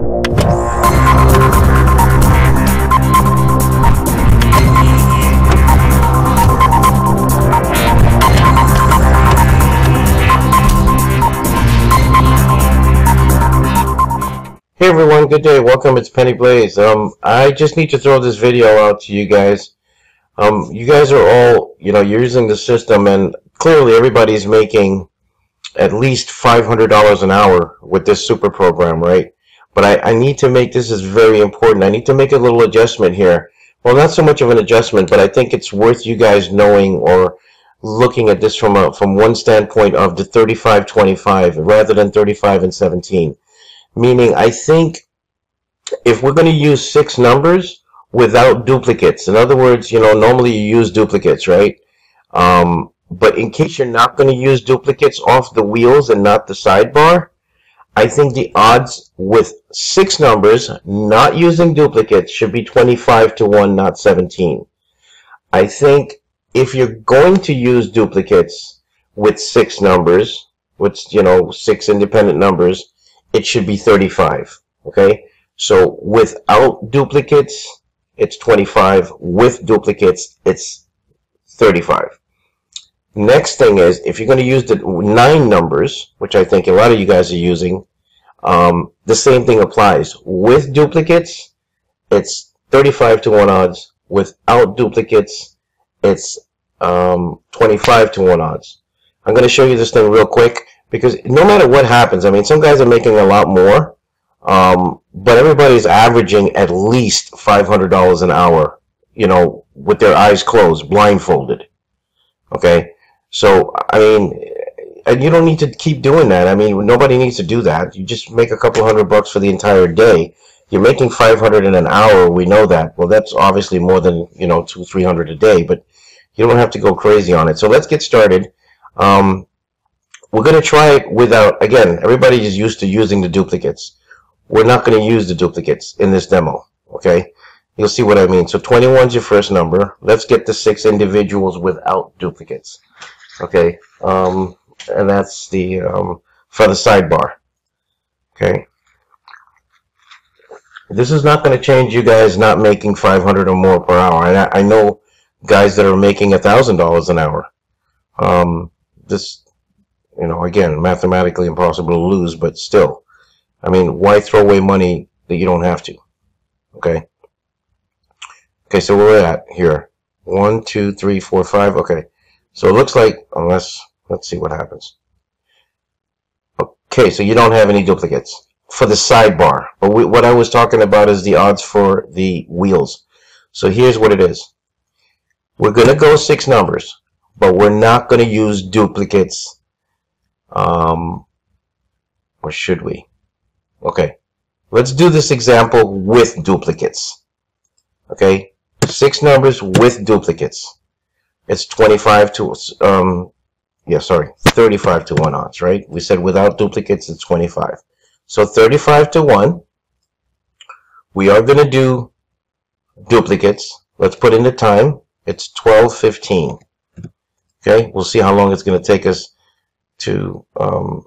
Hey everyone, good day. Welcome. It's Penny Blaze. I just need to throw this video out to you guys. You guys are all, you're using the system, and clearly everybody's making at least $500 an hour with this super program, right? But I need to make, this is very important, I need to make a little adjustment here. Well, not so much of an adjustment, but I think it's worth you guys knowing or looking at this from one standpoint of the 35-25 rather than 35 and 17. Meaning, I think if we're going to use 6 numbers without duplicates, in other words, normally you use duplicates, right? But in case you're not going to use duplicates off the wheels and not the sidebar, I think the odds with 6 numbers not using duplicates should be 25-1, not 17. I think if you're going to use duplicates with 6 numbers, with 6 independent numbers, it should be 35, okay? So without duplicates, it's 25. With duplicates, it's 35. Next thing is, if you're going to use the 9 numbers, which I think a lot of you guys are using, the same thing applies. With duplicates, it's 35-1 odds. Without duplicates, it's 25-1 odds. I'm going to show you this thing real quick, because no matter what happens, I mean, some guys are making a lot more, but everybody's averaging at least $500 an hour, with their eyes closed, blindfolded. Okay? So, I mean, and you don't need to keep doing that. I mean, nobody needs to do that. You just make a couple $100 for the entire day. You're making $500 in an hour, we know that. Well, that's obviously more than, $200-300 a day, but you don't have to go crazy on it. So let's get started. We're going to try it without, again, everybody is used to using the duplicates. We're not going to use the duplicates in this demo, okay? You'll see what I mean. So 21 is your first number. Let's get the 6 individuals without duplicates, okay? And that's the, for the sidebar, okay? This is not going to change you guys not making 500 or more per hour. And I know guys that are making $1,000 an hour. This, again, mathematically impossible to lose, but still. I mean, why throw away money that you don't have to? Okay? Okay, so where we're at here. 1, 2, 3, 4, 5. Okay. So it looks like, let's see what happens. Okay, so you don't have any duplicates for the sidebar. But what I was talking about is the odds for the wheels. So here's what it is. We're going to go 6 numbers, but we're not going to use duplicates. Or should we? Okay, let's do this example with duplicates. Okay, 6 numbers with duplicates. It's 35-1 odds, right? We said without duplicates, it's 25. So 35-1. We are going to do duplicates. Let's put in the time. It's 12:15. Okay, we'll see how long it's going to take us to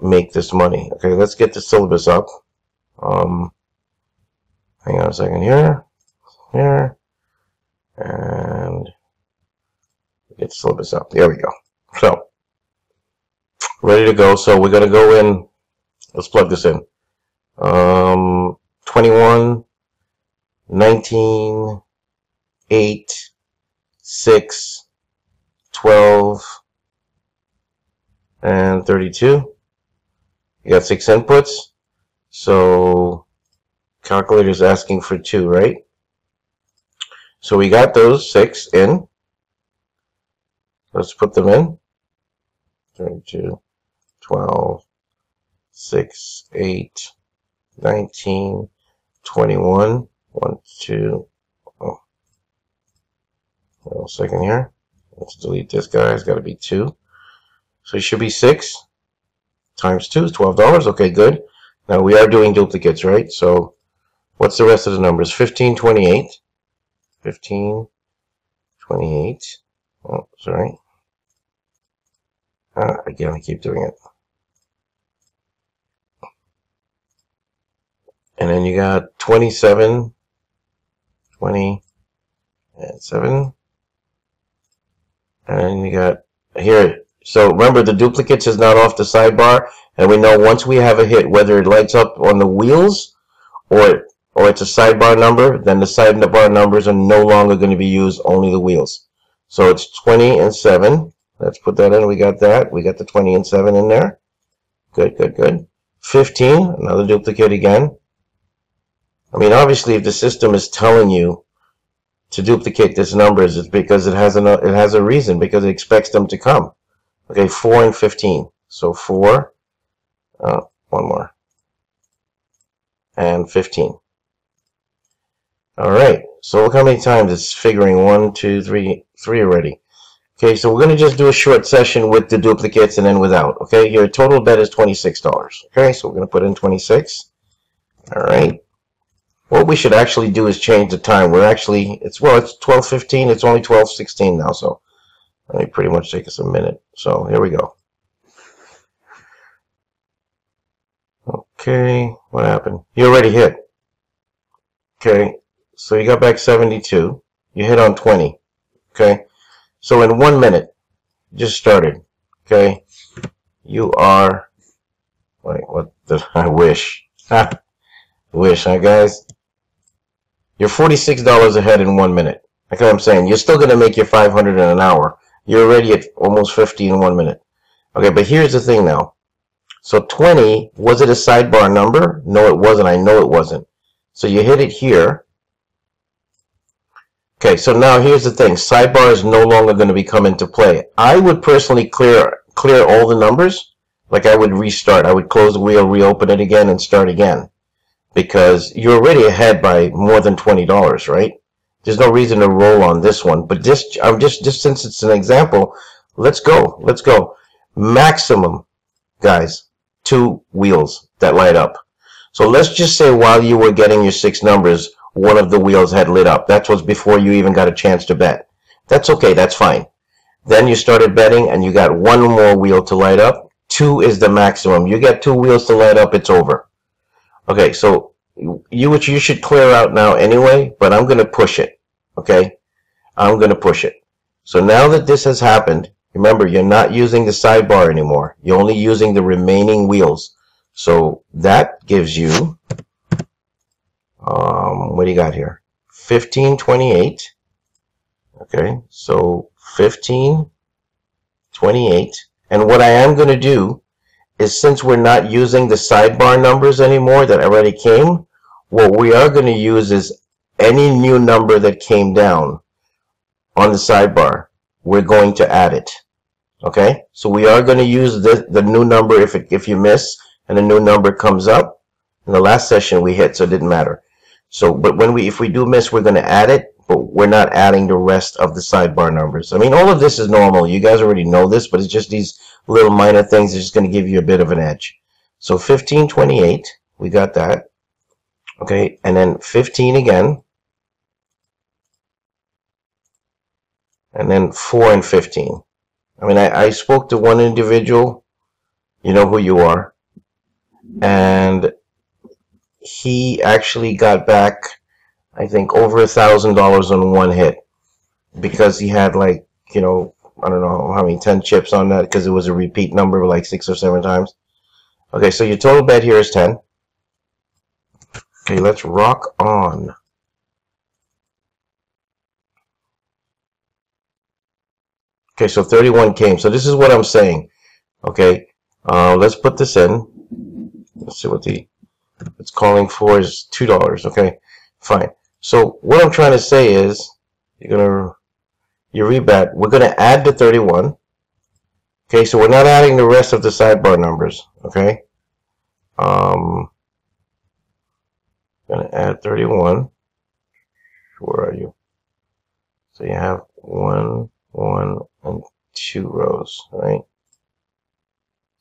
make this money. Okay, let's get the syllabus up. Hang on a second here, and get the syllabus up. There we go. So, ready to go. So we're going to go in, let's plug this in. 21, 19, 8, 6, 12, and 32. You got 6 inputs. So calculator's asking for 2, right? So we got those 6 in. Let's put them in. 32, 12, 6, 8, 19, 21. 1, 2. Oh. Hold on a second here. Let's delete this guy. It's got to be 2. So it should be 6 times 2 is $12. Okay, good. Now we are doing duplicates, right? So what's the rest of the numbers? 15, 28. 15, 28. Oh, sorry. Again, I keep doing it. And then you got 27, 20, and 7. And you got here. So remember, the duplicates is not off the sidebar. And we know once we have a hit, whether it lights up on the wheels or it's a sidebar number, then the sidebar numbers are no longer going to be used, only the wheels. So it's 20 and 7. Let's put that in. We got that. We got the 20 and 7 in there. Good, good, good. 15, another duplicate again. I mean, obviously, if the system is telling you to duplicate these numbers, it's because it has a reason, because it expects them to come. Okay, 4 and 15. So 4, one more, and 15. All right, so look how many times it's figuring 1, 2, 3 already. Okay, so we're going to just do a short session with the duplicates and then without. Okay, your total bet is $26. Okay, so we're going to put in 26. All right. What we should actually do is change the time. It's 12:15. It's only 12:16 now, so let me pretty much take us a minute. So here we go. Okay, what happened? You already hit. Okay, so you got back 72. You hit on 20. Okay, so in 1 minute, you just started. Okay, you are. Wait, what did I wish? Wish, huh, guys? You're $46 ahead in 1 minute. Like I'm saying, you're still going to make your 500 in an hour. You're already at almost 50 in 1 minute. Okay, but here's the thing now. So 20, was it a sidebar number? No, it wasn't. I know it wasn't. So you hit it here. Okay, so now here's the thing. Sidebar is no longer going to be come into play. I would personally clear all the numbers. Like I would restart. I would close the wheel, reopen it again, and start again. Because you're already ahead by more than $20, right? There's no reason to roll on this one. But just since it's an example, let's go. Let's go. Maximum, guys, 2 wheels that light up. So let's just say while you were getting your 6 numbers, one of the wheels had lit up. That was before you even got a chance to bet. That's okay. That's fine. Then you started betting and you got 1 more wheel to light up. 2 is the maximum. You get 2 wheels to light up, it's over. Okay, so you should clear out now anyway, but I'm going to push it. Okay, I'm going to push it. So now that this has happened, remember, you're not using the sidebar anymore. You're only using the remaining wheels. So that gives you, what do you got here? 1528. Okay, so 1528. And what I am going to do is, since we're not using the sidebar numbers anymore that already came, what we are going to use is any new number that came down on the sidebar, we're going to add it. Okay, so we are going to use the new number if you miss and a new number comes up. In the last session we hit, so it didn't matter. So, but if we do miss, we're going to add it, but we're not adding the rest of the sidebar numbers. I mean, all of this is normal. You guys already know this, but it's just these little minor things that's just going to give you a bit of an edge. So 1528, we got that. Okay, and then 15 again. And then 4 and 15. I mean, I spoke to one individual, you know who you are, and he actually got back, I think, over $1,000 on one hit, because he had, like, you know, I don't know how many, 10 chips on that, because it was a repeat number like 6 or 7 times. Okay, so your total bet here is 10. Okay, let's rock on. Okay, so 31 came. So this is what I'm saying. Okay, let's put this in. Let's see what it's calling for is $2. Okay, fine. So what I'm trying to say is, you rebet. We're gonna add the 31. Okay, so we're not adding the rest of the sidebar numbers. Okay, gonna add 31. Where are you? So you have 1, 1, and 2 rows, right?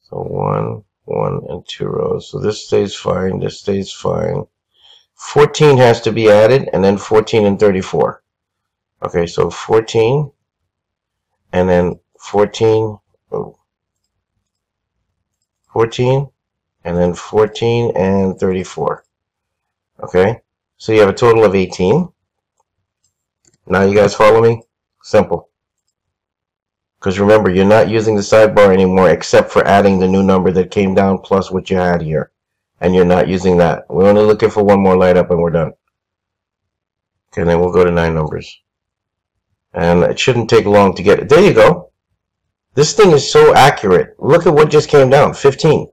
So 1, 1, and 2 rows. So this stays fine. This stays fine. 14 has to be added, and then 14 and 34. Okay, so 14, and then 14, 14, and then 14 and 34. Okay, so you have a total of 18. Now you guys follow me? Simple. Because remember, you're not using the sidebar anymore except for adding the new number that came down plus what you had here. And you're not using that. We're only looking for one more light up and we're done. Okay, then we'll go to 9 numbers. And it shouldn't take long to get it. There you go. This thing is so accurate. Look at what just came down, 15.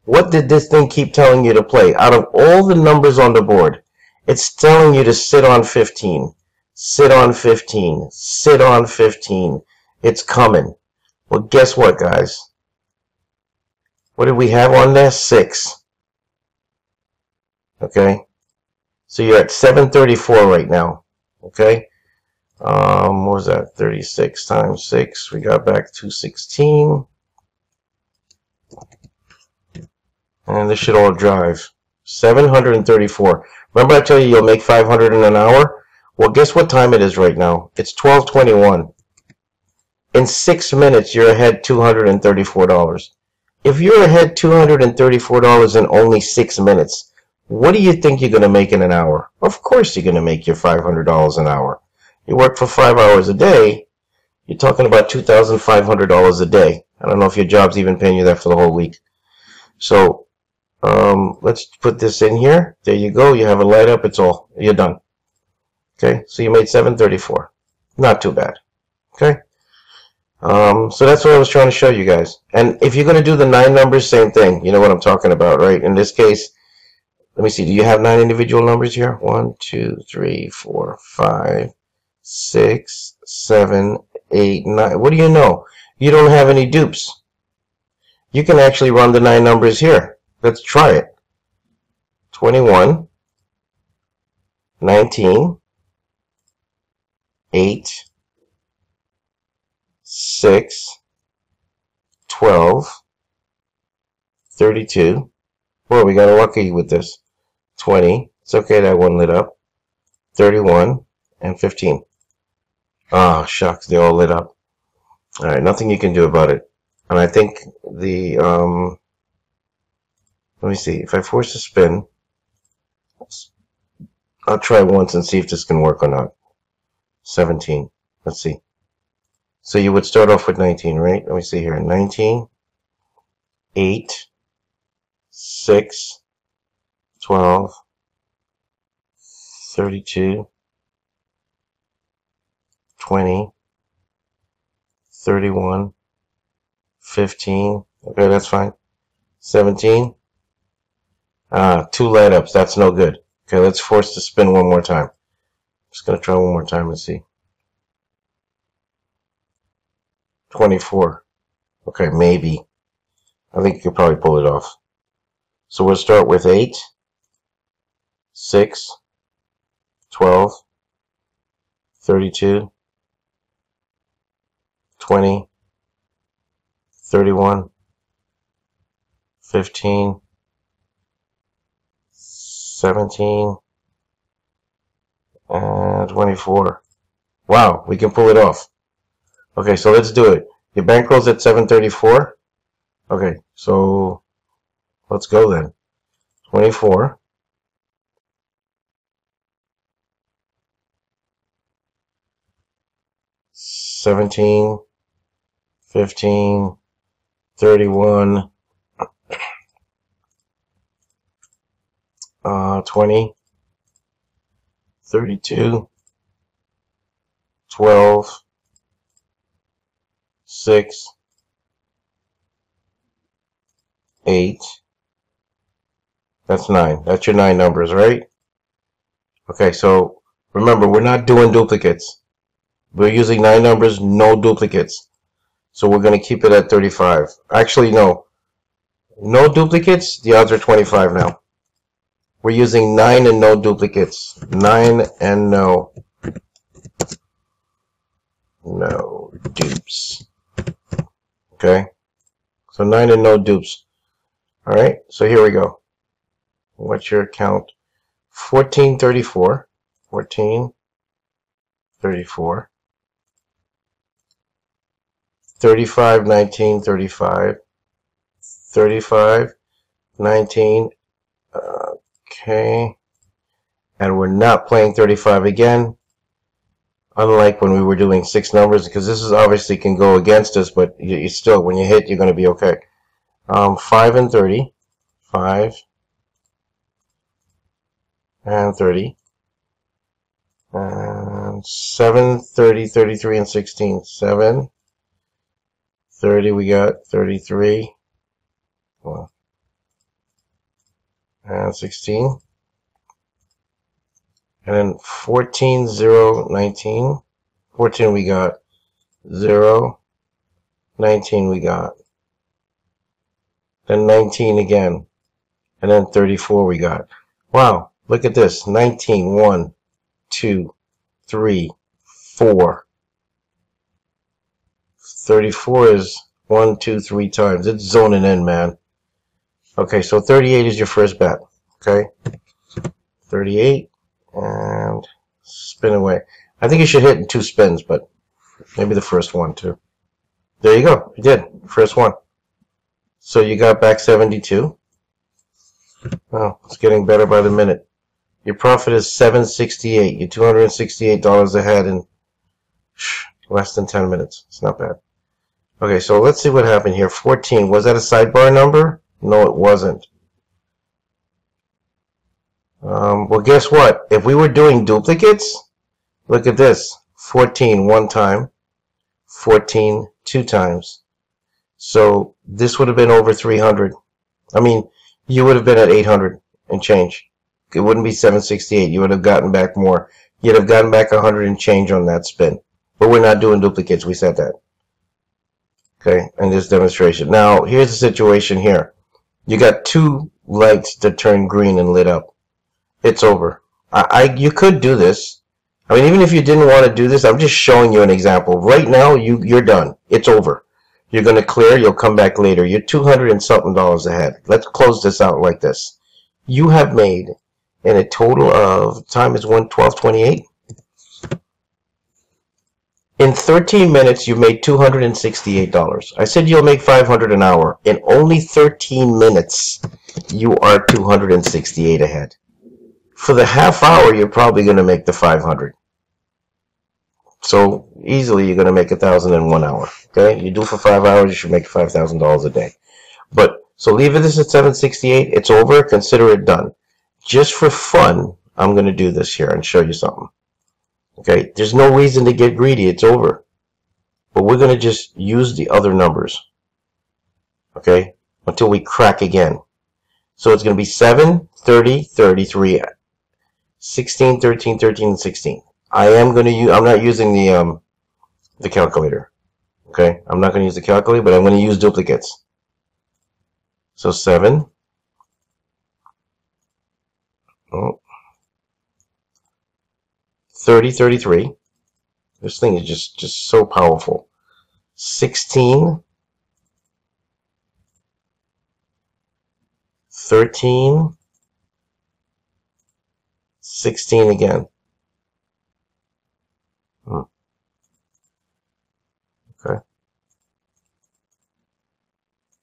What did this thing keep telling you to play? Out of all the numbers on the board, it's telling you to sit on 15. Sit on 15. Sit on 15. It's coming. Well, guess what, guys? What did we have on there? 6. Okay? So you're at 734 right now. Okay? What was that? 36 times 6. We got back 216. And this should all drive. 734. Remember I tell you you'll make 500 in an hour? Well, guess what time it is right now? It's 12:21. In 6 minutes, you're ahead $234. If you're ahead $234 in only 6 minutes, what do you think you're going to make in an hour? Of course you're going to make your $500 an hour. You work for 5 hours a day, you're talking about $2,500 a day. I don't know if your job's even paying you that for the whole week. So, let's put this in here. There you go. You have a light up. It's all. You're done. Okay, so you made 734. Not too bad. Okay. So that's what I was trying to show you guys. And if you're going to do the 9 numbers, same thing. You know what I'm talking about, right? In this case, let me see. Do you have 9 individual numbers here? 1, 2, 3, 4, 5, 6, 7, 8, 9. What do you know? You don't have any dupes. You can actually run the 9 numbers here. Let's try it. 21, 19, 8, 6, 12, 32. Boy, we got lucky with this. 20. It's okay that one lit up. 31 and 15. Ah, shucks, they all lit up. Alright, nothing you can do about it. And I think the, let me see, if I force a spin, I'll try once and see if this can work or not. 17. Let's see. So you would start off with 19, right? Let me see here. 19, 8, 6, 12, 32, 20, 31, 15. Okay, that's fine. 17. 2 light ups. That's no good. Okay, let's force the spin one more time. Just going to try one more time and see. 24. Okay, maybe. I think you could probably pull it off. So we'll start with 8, 6, 12, 32, 20, 31, 15, 17, and 24. Wow, we can pull it off. Okay, so let's do it. Your bankroll's at 734. Okay, so let's go then. 24. 17, 15, 31, 20, 32, 12, 6, 8. That's 9. That's your 9 numbers, right? Okay, so remember, we're not doing duplicates. We're using 9 numbers, no duplicates. So we're going to keep it at 35. Actually, no. No duplicates, the odds are 25 now. We're using 9 and no duplicates. 9 and no. No dupes. Okay? So 9 and no dupes. Alright, so here we go. What's your count? 1434. 1434. 35, 19, 35. 35, 19. Okay. And we're not playing 35 again, unlike when we were doing 6 numbers, because this is obviously can go against us, but you still, when you hit, you're going to be okay. 5 and 30. 5 and 30. And 7, 30, 33, and 16. 7, 30, we got 33. And 16. And then 14, 0, 19. 14 we got. 0, 19 we got. Then 19 again. And then 34 we got. Wow, look at this. 19, 1, 2, 3, 4. 34 is 1, 2, 3 times. It's zoning in, man. Okay, so 38 is your first bet. Okay? 38. And spin away. I think you should hit in 2 spins, but maybe the first one too. There you go. You did. First one. So you got back 72. Oh, it's getting better by the minute. Your profit is $768. You're $268 ahead in less than 10 minutes. It's not bad. Okay, so let's see what happened here. 14. Was that a sidebar number? No, it wasn't. Well, guess what? If we were doing duplicates, look at this. 14 one time, 14 2 times. So this would have been over 300. I mean, you would have been at 800 and change. It wouldn't be 768. You would have gotten back more. You'd have gotten back 100 and change on that spin. But we're not doing duplicates. We said that. Okay, in this demonstration. Now, here's the situation here. You got 2 lights that turn green and lit up. It's over. You could do this. I mean, even if you didn't want to do this, I'm just showing you an example. Right now, you're done. It's over. You're going to clear. You'll come back later. You're $200 and something ahead. Let's close this out like this. You have made, in a total of, time is 12:28. In 13 minutes, you made $268. I said you'll make $500 an hour. In only 13 minutes, you are $268 ahead. For the half hour, you're probably going to make the 500. So easily, you're going to make 1,000 in 1 hour. Okay, you do it for 5 hours, you should make $5,000 a day. But so leave this at 768. It's over. Consider it done. Just for fun, I'm going to do this here and show you something. Okay, there's no reason to get greedy. It's over. But we're going to just use the other numbers. Okay, until we crack again. So it's going to be 7, 30, 33. 16, 13, 13, and 16. I'm not using the calculator. Okay, I'm not going to use the calculator, but I'm going to use duplicates. So 7. Oh, 30, 33. This thing is just so powerful. 16, 13, 16 again. Okay.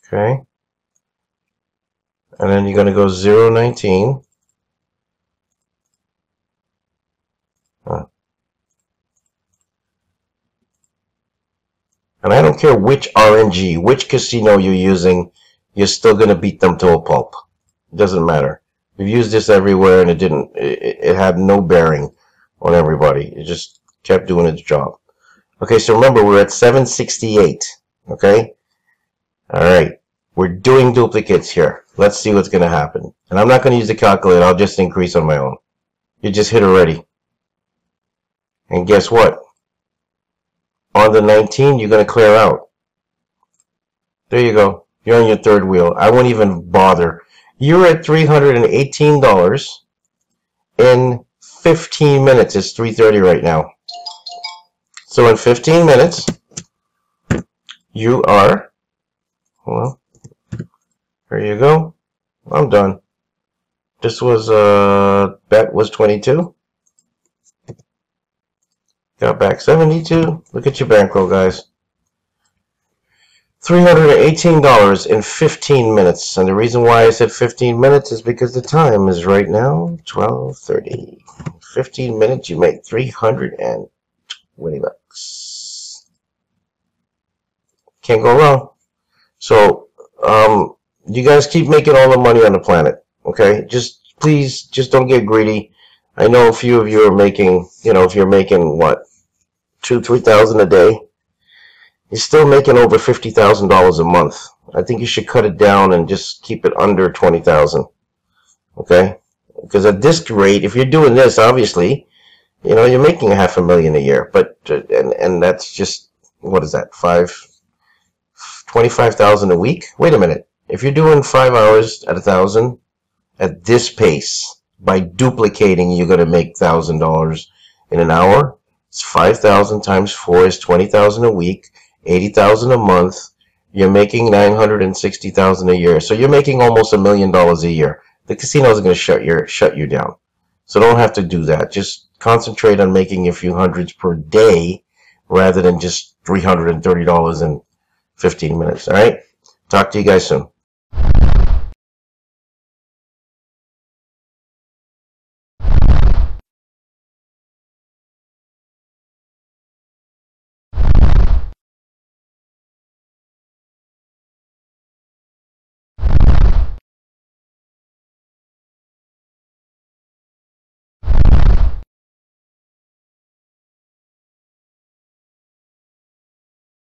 Okay. And then you're going to go 0, 19. And I don't care which RNG, which casino you're using, you're still going to beat them to a pulp. It doesn't matter. We've used this everywhere, and it had no bearing on everybody. It just kept doing its job. Okay, so remember, we're at 768. Okay? Alright. We're doing duplicates here. Let's see what's going to happen. And I'm not going to use the calculator. I'll just increase on my own. You just hit already. And guess what? On the 19, you're going to clear out. There you go. You're on your third wheel. I won't even bother. You're at $318 in 15 minutes. It's 3:30 right now. So in 15 minutes, you are, well, there you go. I'm done. This was, bet was 22. Got back 72. Look at your bankroll, guys. $318 in 15 minutes. And the reason why I said 15 minutes is because the time is right now 12:30. 15 minutes, you make $320. Can't go wrong. So, you guys keep making all the money on the planet, okay? Please, just don't get greedy. I know a few of you are making, if you're making, what, 2,000-3,000 a day, you're still making over $50,000 a month. I think you should cut it down and just keep it under 20,000, okay? Because at this rate, if you're doing this, obviously, you're making $500,000 a year, but, and that's just, what is that, 25,000 a week? Wait a minute. If you're doing 5 hours at 1,000 at this pace, by duplicating, you're going to make $1,000 in an hour. It's 5,000 times 4 is 20,000 a week, 80,000 a month. You're making 960,000 a year. So you're making almost $1 million a year. The casinos are going to shut you down. So don't have to do that. Just concentrate on making a few hundreds per day rather than just $330 in 15 minutes. All right? Talk to you guys soon.